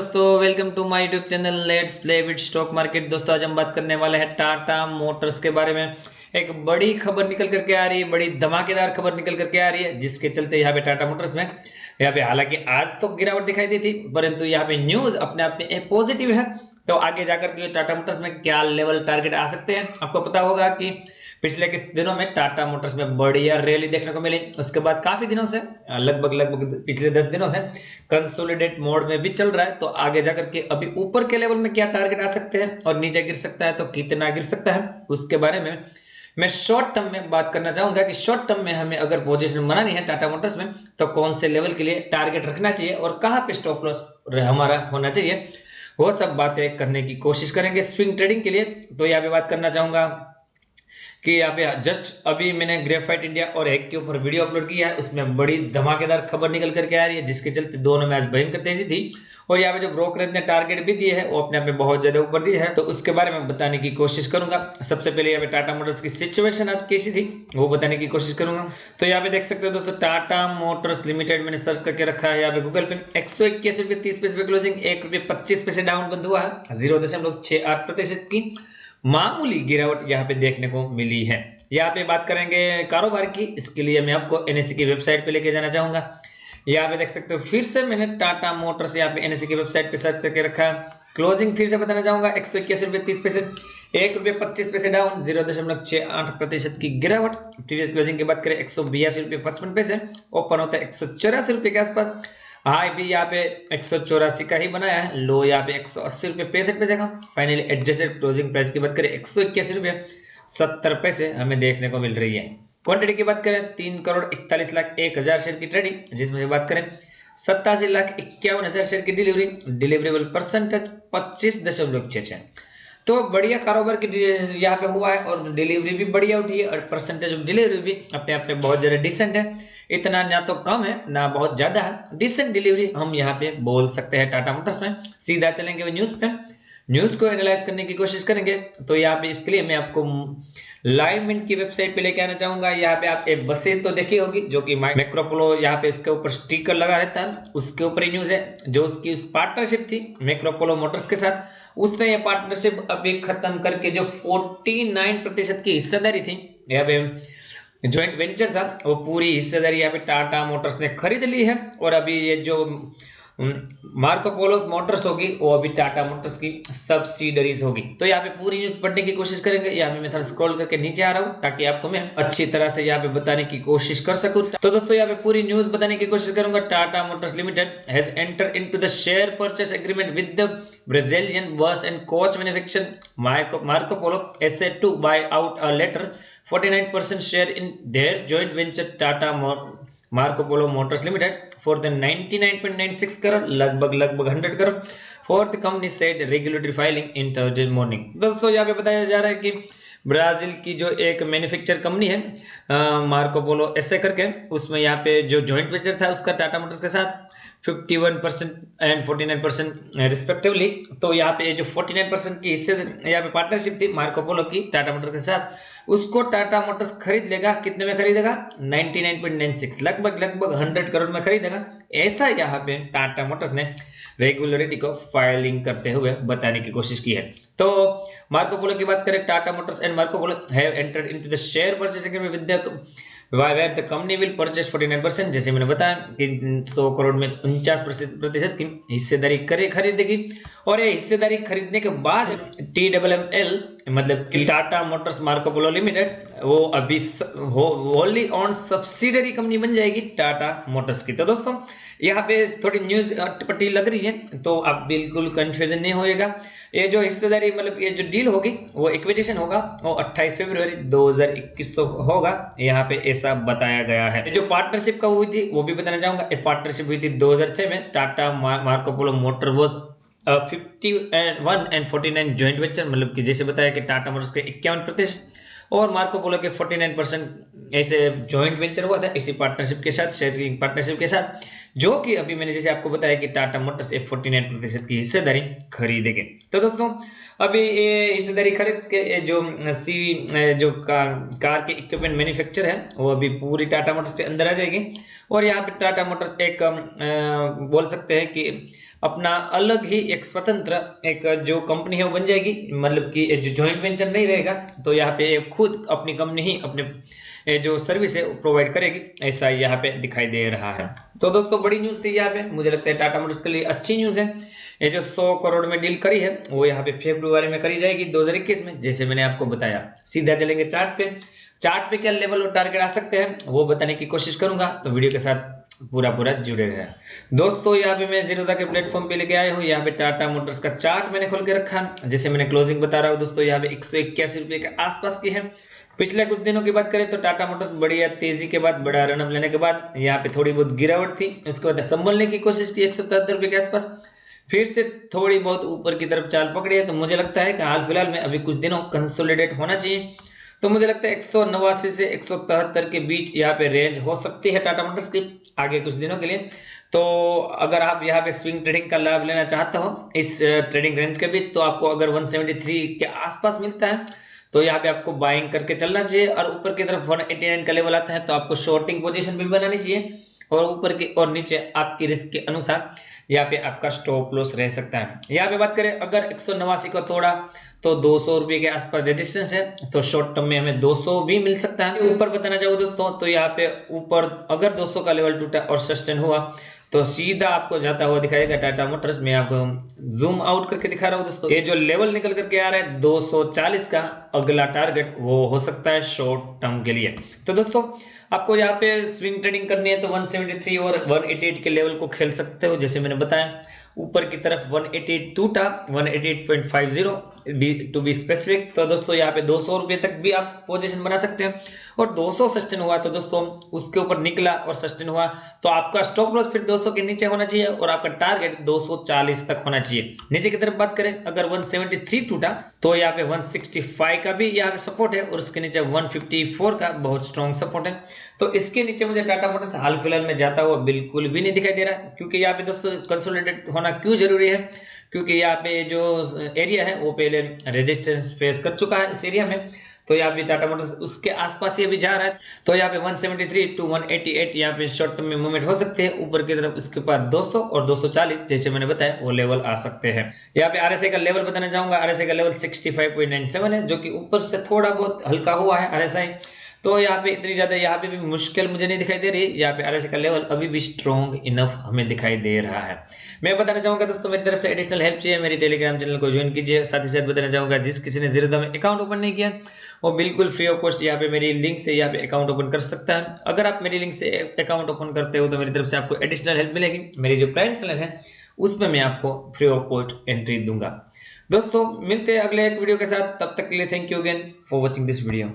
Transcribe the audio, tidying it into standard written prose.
दोस्तों, welcome to my YouTube channel let's play with stock market. दोस्तों, आज हम बात करने वाले हैं टाटा मोटर्स के बारे में। एक बड़ी खबर निकल करके आ रही है, बड़ी धमाकेदार खबर निकल करके आ रही है, जिसके चलते यहाँ पे टाटा मोटर्स में यहाँ पे हालांकि आज तो गिरावट दिखाई दी थी, परंतु यहाँ पे न्यूज अपने आप में पॉजिटिव है। तो आगे जाकर के टाटा मोटर्स में क्या लेवल टारगेट आ सकते हैं, आपको पता होगा कि पिछले कुछ दिनों में टाटा मोटर्स में बढ़िया रैली देखने को मिली। उसके बाद काफी दिनों से लगभग पिछले 10 दिनों से कंसोलिडेट मोड में भी चल रहा है। तो आगे जाकर के अभी ऊपर के लेवल में क्या टारगेट आ सकते हैं और नीचे गिर सकता है तो कितना गिर सकता है, उसके बारे में मैं शॉर्ट टर्म में बात करना चाहूंगा कि शॉर्ट टर्म में हमें अगर पोजीशन बनानी है टाटा मोटर्स में तो कौन से लेवल के लिए टारगेट रखना चाहिए और कहां पे स्टॉप लॉस हमारा होना चाहिए, वो सब बातें करने की कोशिश करेंगे स्विंग ट्रेडिंग के लिए। तो यहाँ पे बात करना चाहूंगा कि यहाँ पे जस्ट अभी मैंने ग्रेफाइट इंडिया और हैक के ऊपर वीडियो अपलोड किया है, उसमें बड़ी धमाकेदार खबर निकल करके आ रही है, जिसके चलते दोनों में आज भयंकर तेजी थी। और यहाँ पे जो ब्रोकरेज ने टारगेट भी दिए है वो अपने आप में बहुत ज्यादा ऊपर दिए है, तो उसके बारे में बताने की कोशिश करूंगा। सबसे पहले यहाँ पे टाटा मोटर्स की सिचुएशन आज कैसी थी वो बताने की कोशिश करूंगा। तो यहाँ पे देख सकते हो दोस्तों, टाटा मोटर्स लिमिटेड मैंने सर्च करके रखा है यहाँ पे गूगल पे। 181 रुपये 30 पैसे पे क्लोजिंग, ₹1.25 डाउन बंद हुआ है, 0.68% की मामूली गिरावट यहाँ पे देखने को मिली है। यहाँ पे बात करेंगे कारोबार की, इसके लिए मैं आपको एनएससी की वेबसाइट पे लेके जाना चाहूंगा। यहाँ पे देख सकते हो फिर से मैंने टाटा मोटर्स यहाँ पे एनएससी की वेबसाइट पे सर्च करके रखा है। क्लोजिंग फिर से बताना चाहूंगा, 181 रुपये 30 पैसे, ₹1.25 डाउन, 0.68% की गिरावट। प्रीवियस क्लोजिंग की बात करें 182 रुपये 55 पैसे, ओपन होता है 184 रुपये के आसपास। हाई भी यहाँ पे 184 का ही बनाया है, लो यहाँ पे 180 रुपये 65 पैसे का। फाइनली एडजस्टेड क्लोजिंग प्राइस की बात करें 181 रुपये 70 पैसे हमें देखने को मिल रही है। क्वांटिटी की बात करें 3,41,01,000 शेयर की ट्रेडिंग, जिसमें बात करें 87,51,000 शेयर की डिलीवरी, डिलीवरेबल परसेंटेज 25.66। तो बढ़िया कारोबार की यहाँ पे हुआ है और डिलीवरी भी बढ़िया उठी है और परसेंटेज ऑफ डिलीवरी भी अपने आप में बहुत ज्यादा डिसेंट है। इतना ना तो कम है ना बहुत ज्यादा है, डिसेंट डिलीवरी हम यहाँ पे बोल सकते हैं टाटा मोटर्स में। सीधा चलेंगे वो न्यूज पे, न्यूज को एनालाइज करने की कोशिश करेंगे। तो यहाँ पे इसके लिए मैं आपको लाइव मिंट की वेबसाइट पे लेके आना चाहूंगा। यहाँ पे आप एक बसें तो देखी होगी जो कि मैक्रोपोलो यहाँ पे इसके ऊपर स्टिकर लगा रहता है, उसके ऊपर ही न्यूज है। जो उसकी उस पार्टनरशिप थी मैक्रोपोलो मोटर्स के साथ, उसने ये पार्टनरशिप अभी खत्म करके जो 49% की हिस्सेदारी थी यहाँ पे ज्वाइंट वेंचर था, वो पूरी हिस्सेदारी यहाँ पे टाटा मोटर्स ने खरीद ली है। और अभी ये जो मार्को पोलो मोटर्स होगी वो अभी टाटा मोटर्स की सब्सिडरीज होगी। तो यहाँ पे पूरी न्यूज पढ़ने की कोशिश करेंगे। यहाँ पे मैं थोड़ा स्क्रॉल करके नीचे आ रहा हूँ ताकि आपको मैं अच्छी तरह से यहाँ पे बताने की कोशिश कर सकूं। तो दोस्तों यहाँ पे पूरी न्यूज बताने की कोशिश करूंगा। Tata Motors Limited has enter into the share purchase agreement with the Brazilian bus and coach manufacturer Marco Polo SA to buy out a later 49% share in their joint venture Tata Marco Polo Motors limited for the 99.96 crore, लगभग 100 crore for the company said regulatory filing in Thursday morning. दोस्तों यहाँ पे बताया जा रहा है कि Brazil की जो एक मैन्युफैक्चर कंपनी है मार्को पोलो SA करके, उसमें यहाँ पे जो जॉइंट वेंचर था उसका टाटा मोटर्स के साथ 51% एंड 49% रिस्पेक्टिवली। तो यहाँ पे जो 49% की हिस्से यहाँ पे पार्टनरशिप थी मार्को पोलो की टाटा मोटर्स के साथ, उसको टाटा मोटर्स खरीद लेगा। कितने में खरीदेगा? 99.96, लगभग 100 करोड़ में खरीदेगा। ऐसा यहाँ पे टाटा मोटर्स ने रेगुलरिटी को फाइलिंग करते हुए बताने की कोशिश की है। तो मार्को पोलो की बात करें, Tata Motors and Marco Polo have entered into the share purchase agreement with the where the company will purchase 49%, जैसे मैंने बताया कि 100 करोड़ में 49% की हिस्सेदारी खरीदेगी। और ये हिस्सेदारी खरीदने के बाद TMML मतलब कि Tata Motors Marco Polo limited वो अभी होली ऑन सब्सिडरी कंपनी बन जाएगी टाटा मोटर्स की। तो दोस्तों यहाँ पे थोड़ी न्यूज अटपटी लग रही है, तो आप बिल्कुल कंफ्यूजन नहीं होएगा। ये जो हिस्सेदारी मतलब ये जो डील होगी वो इक्विटेशन होगा, वो 28 फरवरी 2021 को होगा, यहाँ पे ऐसा बताया गया है। जो पार्टनरशिप का हुई थी वो भी बताना चाहूंगा। पार्टनरशिप हुई थी 2006 में। Tata Marco Polo motor was 51 and 49 joint venture, मतलब कि जैसे बताया कि टाटा मोटर्स के 51% और मार्को पोलो के 49% ऐसे ज्वाइंट वेंचर हुआ था इसी पार्टनरशिप के साथ, शेयरिंग पार्टनरशिप के साथ, जो कि अभी मैंने जैसे आपको बताया कि टाटा मोटर्स 49% की हिस्सेदारी खरीदेंगे। तो दोस्तों अभी ये हिस्सेदारी खरीद के जो जो कार के इक्विपमेंट मैन्युफैक्चर है वो अभी पूरी टाटा मोटर्स के अंदर आ जाएगी। और यहाँ पे टाटा मोटर्स एक बोल सकते हैं कि अपना अलग ही एक स्वतंत्र एक जो कंपनी है वो बन जाएगी, मतलब कि जो जॉइंट वेंचर नहीं रहेगा, तो यहाँ पे खुद अपनी कंपनी ही अपने जो सर्विस है प्रोवाइड करेगी, ऐसा यहाँ पे दिखाई दे रहा है। तो दोस्तों बड़ी न्यूज़ थी यहाँ पे, मुझे लगता है टाटा मोटर्स के लिए अच्छी न्यूज़ है। ये जो 100 करोड़ में डील करी है वो यहाँ पे फरवरी में करी जाएगी 2021 में, जैसे मैंने आपको बताया। सीधा चलेंगे चार्ट पे क्या लेवल और टारगेट आ सकते हैं वो बताने की कोशिश करूंगा, तो वीडियो के साथ पूरा जुड़े रहे दोस्तों। यहाँ पे मैं जीरोधा के प्लेटफॉर्म पे लेके आया हूँ। यहाँ पे टाटा मोटर्स का चार्ट मैंने खोल के रखा, जैसे मैंने क्लोजिंग बता रहा हूँ दोस्तों, यहाँ पे 181 रुपये के आसपास की है। पिछले कुछ दिनों की बात करें तो टाटा मोटर्स बढ़िया तेजी के बाद बड़ा रनअप लेने के बाद यहाँ पे थोड़ी बहुत गिरावट थी, उसके बाद संभलने की कोशिश की 177 रुपये के आसपास, फिर से थोड़ी बहुत ऊपर की तरफ चाल पकड़ी है। तो मुझे लगता है कि हाल फिलहाल में अभी कुछ दिनों कंसोलिडेट होना चाहिए। तो मुझे लगता है 189 से 173 के बीच यहाँ पे रेंज हो सकती है टाटा मोटर्स की आगे कुछ दिनों के लिए। तो अगर आप यहाँ पे स्विंग ट्रेडिंग का लाभ लेना चाहते हो इस ट्रेडिंग रेंज के बीच, तो आपको अगर 173 के आसपास मिलता है तो यहाँ पे आपको बाइंग करके चलना चाहिए। और ऊपर की तरफ 189 का लेवल आता है तो आपको शॉर्टिंग पोजीशन भी बनानी चाहिए, और ऊपर की और नीचे आपकी रिस्क के अनुसार यहाँ पे आपका स्टॉप लॉस रह सकता है। यहाँ पे बात करें अगर 189 को तोड़ा तो 200 रुपये के आसपास रेजिस्टेंस है, तो शॉर्ट टर्म में हमें 200 भी मिल सकता है। ऊपर बताना चाहूँ दोस्तों तो यहाँ पे ऊपर अगर 200 का लेवल टूटा और सस्टेन हुआ तो सीधा आपको जाता हुआ दिखाएगा टाटा मोटर्स। मैं आपको जूम आउट करके दिखा रहा हूँ दोस्तों, ये जो लेवल निकल करके आ रहा है 240 का अगला टारगेट वो हो सकता है शॉर्ट टर्म के लिए। तो दोस्तों आपको यहाँ पे स्विंग ट्रेडिंग करनी है तो 173 और 188 के लेवल को खेल सकते हो, जैसे मैंने बताया। ऊपर की तरफ 188 टूटा 188.50 टू बी स्पेसिफिक, तो दोस्तों यहाँ पे 200 रुपये तक भी आप पोजीशन बना सकते हैं। और 200 सस्टेन हुआ तो दोस्तों उसके ऊपर निकला और सस्टेन हुआ तो आपका स्टॉप लॉस फिर 200 के नीचे होना चाहिए और आपका टारगेट 240 तक होना चाहिए। नीचे की तरफ बात करें अगर 173 टूटा तो यहाँ पे 165 का भी यहाँ पे सपोर्ट है और उसके नीचे 154 का बहुत स्ट्रॉन्ग सपोर्ट है। तो इसके नीचे मुझे टाटा मोटर्स हाल फिलहाल में जाता हुआ बिल्कुल भी नहीं दिखाई दे रहा, क्योंकि यहाँ पे दोस्तों कंसोलिडेट होना क्यों जरूरी है, क्योंकि यहाँ पे जो एरिया है वो पहले रेजिस्टेंस फेस कर चुका है उस एरिया में, तो यहाँ पे टाटा मोटर्स उसके आसपास ये भी जा रहा है। तो यहाँ पे 173 टू 188 यहाँ पे शॉर्ट टर्म में मूवमेंट हो सकते हैं। ऊपर की तरफ उसके बाद 200 और 240 जैसे मैंने बताया वो लेवल आ सकते हैं। यहाँ पे आरएसआई का लेवल बताना चाहूंगा, आरएसआई का लेवल 65.97 है, जो कि ऊपर से थोड़ा बहुत हल्का हुआ है आरएसआई। तो यहाँ पे इतनी ज्यादा यहाँ पे भी मुश्किल मुझे नहीं दिखाई दे रही, यहाँ पे आरएसआई का लेवल अभी भी स्ट्रॉन्ग इनफ हमें दिखाई दे रहा है। मैं बताना चाहूंगा दोस्तों मेरी तरफ से एडिशनल हेल्प चाहिए मेरी टेलीग्राम चैनल को ज्वाइन कीजिए। साथ ही साथ बताना चाहूंगा जिस किसी ने जीरोधा में अकाउंट ओपन नहीं किया वो बिल्कुल फ्री ऑफ कॉस्ट यहाँ पे मेरी लिंक से यहाँ पे अकाउंट ओपन कर सकता है। अगर आप मेरी लिंक से अकाउंट ओपन करते हो तो मेरी तरफ से आपको एडिशनल हेल्प मिलेगी। मेरी जो प्राइम चैनल है उसमें मैं आपको फ्री ऑफ कॉस्ट एंट्री दूंगा। दोस्तों मिलते हैं अगले एक वीडियो के साथ, तब तक के लिए thank you again for watching this video.